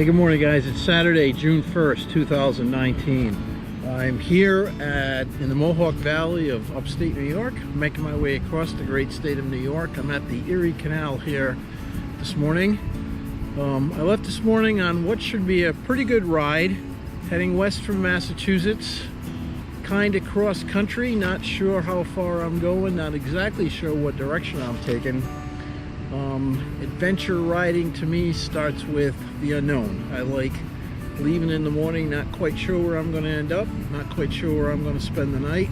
Hey, good morning guys. It's Saturday, June 1st, 2019. I'm here in the Mohawk Valley of upstate New York, making my way across the great state of New York. I'm at the Erie Canal here this morning. I left this morning on what should be a pretty good ride, heading west from Massachusetts, kind of cross country, not sure how far I'm going, not exactly sure what direction I'm taking. Adventure riding to me starts with the unknown. I like leaving in the morning, not quite sure where I'm going to end up, not quite sure where I'm going to spend the night,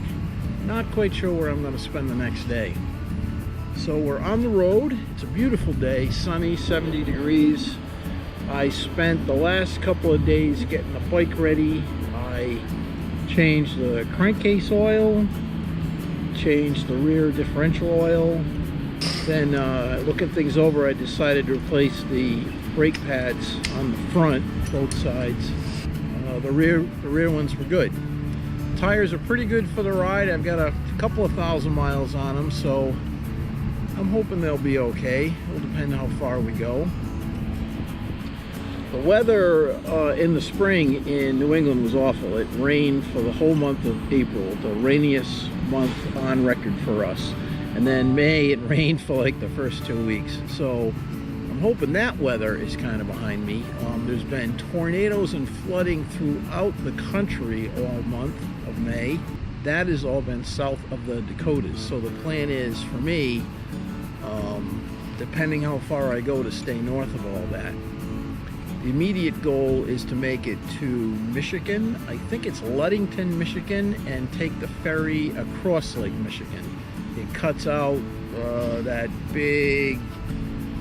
not quite sure where I'm going to spend the next day. So we're on the road. It's a beautiful day, sunny, 70 degrees. I spent the last couple of days getting the bike ready. I changed the crankcase oil, changed the rear differential oil. Then looking things over, I decided to replace the brake pads on the front, both sides. The rear ones were good. Tires are pretty good for the ride. I've got a couple of thousand miles on them, so I'm hoping they'll be okay. It'll depend how far we go. The weather in the spring in New England was awful. It rained for the whole month of April, the rainiest month on record for us. And then May, it rained for like the first 2 weeks. So I'm hoping that weather is kind of behind me. There's been tornadoes and flooding throughout the country all month of May. That has all been south of the Dakotas. So the plan is for me, depending how far I go, to stay north of all that. The immediate goal is to make it to Michigan. I think it's Ludington, Michigan, and take the ferry across Lake Michigan. It cuts out that big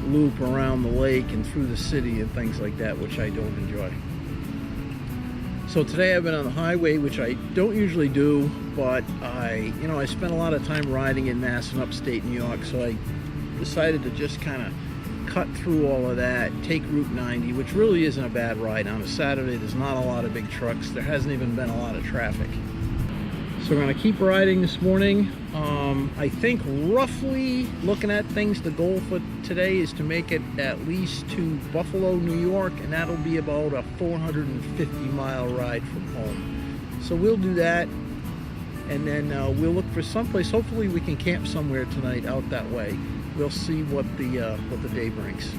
loop around the lake and through the city and things like that, which I don't enjoy. So today I've been on the highway, which I don't usually do, but I spent a lot of time riding in Mass and upstate New York, so I decided to just kind of cut through all of that, take Route 90, which really isn't a bad ride. On a Saturday, there's not a lot of big trucks. There hasn't even been a lot of traffic. So we're going to keep riding this morning. I think roughly looking at things, the goal for today is to make it at least to Buffalo, New York, and that'll be about a 450-mile ride from home. So we'll do that, and then we'll look for someplace. Hopefully we can camp somewhere tonight out that way. We'll see what the day brings.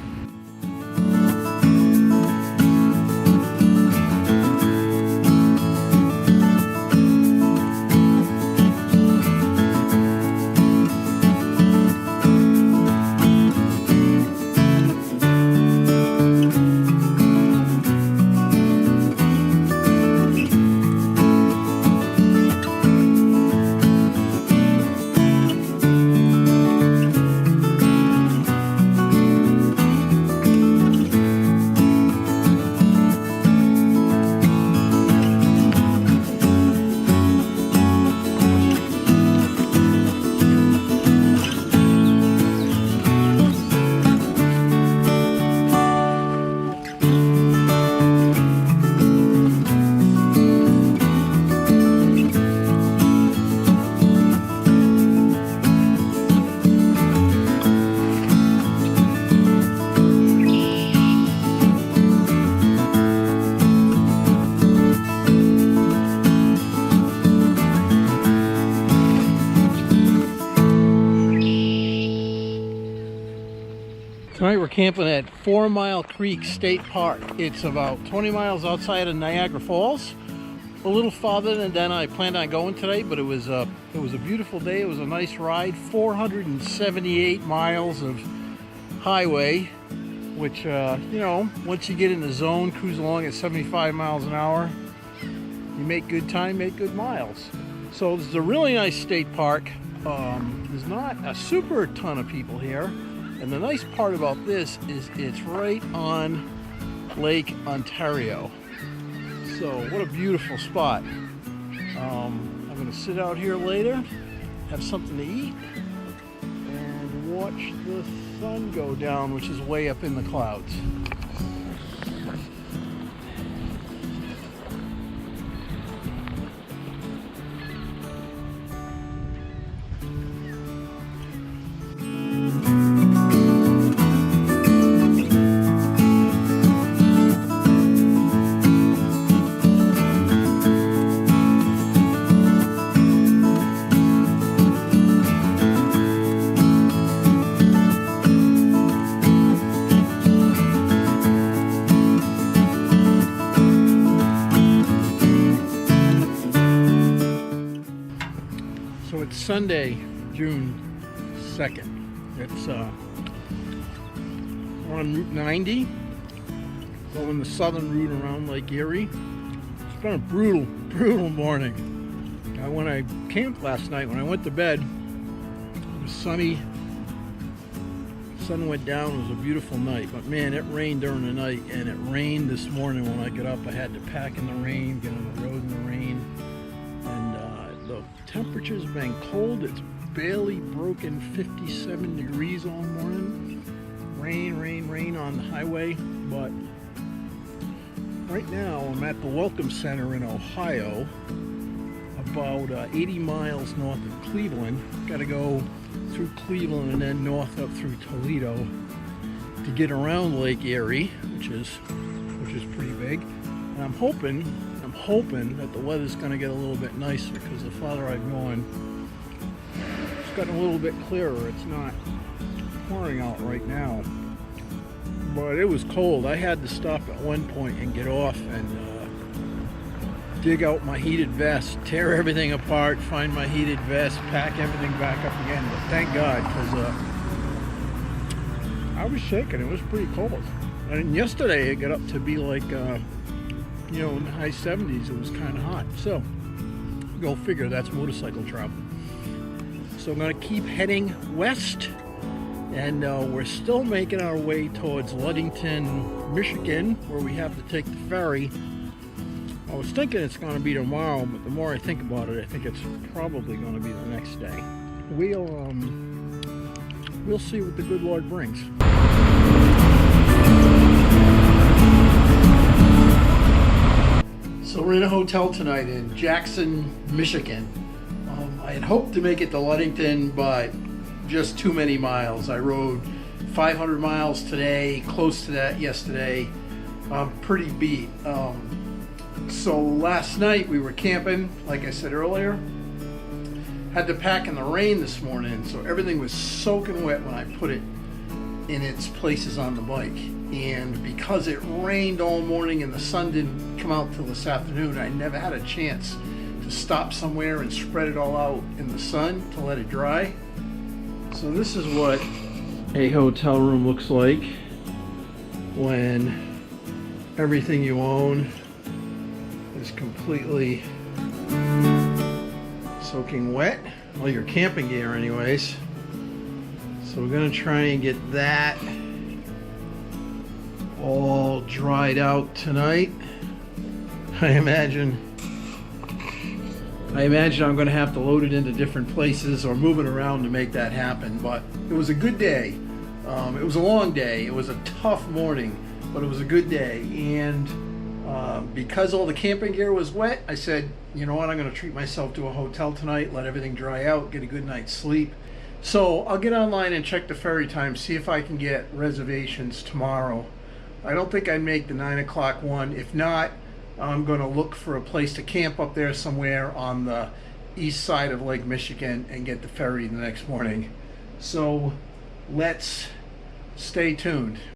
Tonight we're camping at 4 Mile Creek State Park. It's about 20 miles outside of Niagara Falls. A little farther than I planned on going today, but it was a beautiful day. It was a nice ride. 478 miles of highway, which once you get in the zone, cruise along at 75 miles an hour, you make good time, make good miles. So this is a really nice state park. There's not a super ton of people here. And the nice part about this is it's right on Lake Ontario. So what a beautiful spot. I'm going to sit out here later, have something to eat, and watch the sun go down, which is way up in the clouds. Sunday, June 2nd. It's we're on Route 90, going the southern route around Lake Erie. It's been a brutal morning. When I camped last night, when I went to bed, it was sunny. Sun went down. It was a beautiful night, but man, it rained during the night, and it rained this morning when I got up. I had to pack in the rain, get on the road in the rain, and the temperature's been cold. It's barely broken 57 degrees all morning. Rain on the highway, but right now I'm at the Welcome Center in Ohio, about 80 miles north of Cleveland. Got to go through Cleveland and then north up through Toledo to get around Lake Erie, which is pretty big. And I'm hoping that the weather's going to get a little bit nicer, because the farther I've gone, it's gotten a little bit clearer. It's not pouring out right now, but it was cold. I had to stop at one point and get off and dig out my heated vest, tear everything apart, find my heated vest, pack everything back up again. But thank God, because I was shaking. It was pretty cold. And yesterday it got up to be like, in the high 70s. It was kind of hot. So, go figure, that's motorcycle travel. So I'm going to keep heading west, and we're still making our way towards Ludington, Michigan, where we have to take the ferry. I was thinking it's going to be tomorrow, but the more I think about it, I think it's probably going to be the next day. We'll see what the good Lord brings. So we're in a hotel tonight in Jackson, Michigan. I had hoped to make it to Ludington, but just too many miles. I rode 500 miles today, close to that yesterday. Pretty beat. So last night we were camping, like I said earlier. Had to pack in the rain this morning, so everything was soaking wet when I put it in its places on the bike. And because it rained all morning and the sun didn't come out till this afternoon, I never had a chance to stop somewhere and spread it all out in the sun to let it dry. So this is what a hotel room looks like when everything you own is completely soaking wet. Well, your camping gear anyways. So we're going to try and get that all dried out tonight. I imagine I'm going to have to load it into different places or move it around to make that happen. But it was a good day. It was a long day. It was a tough morning, but it was a good day. And because all the camping gear was wet, I said, you know what, I'm going to treat myself to a hotel tonight, let everything dry out, get a good night's sleep. So I'll get online and check the ferry time, see if I can get reservations tomorrow. I don't think I'd make the 9 o'clock one. If not, I'm going to look for a place to camp up there somewhere on the east side of Lake Michigan and get the ferry the next morning. So let's stay tuned.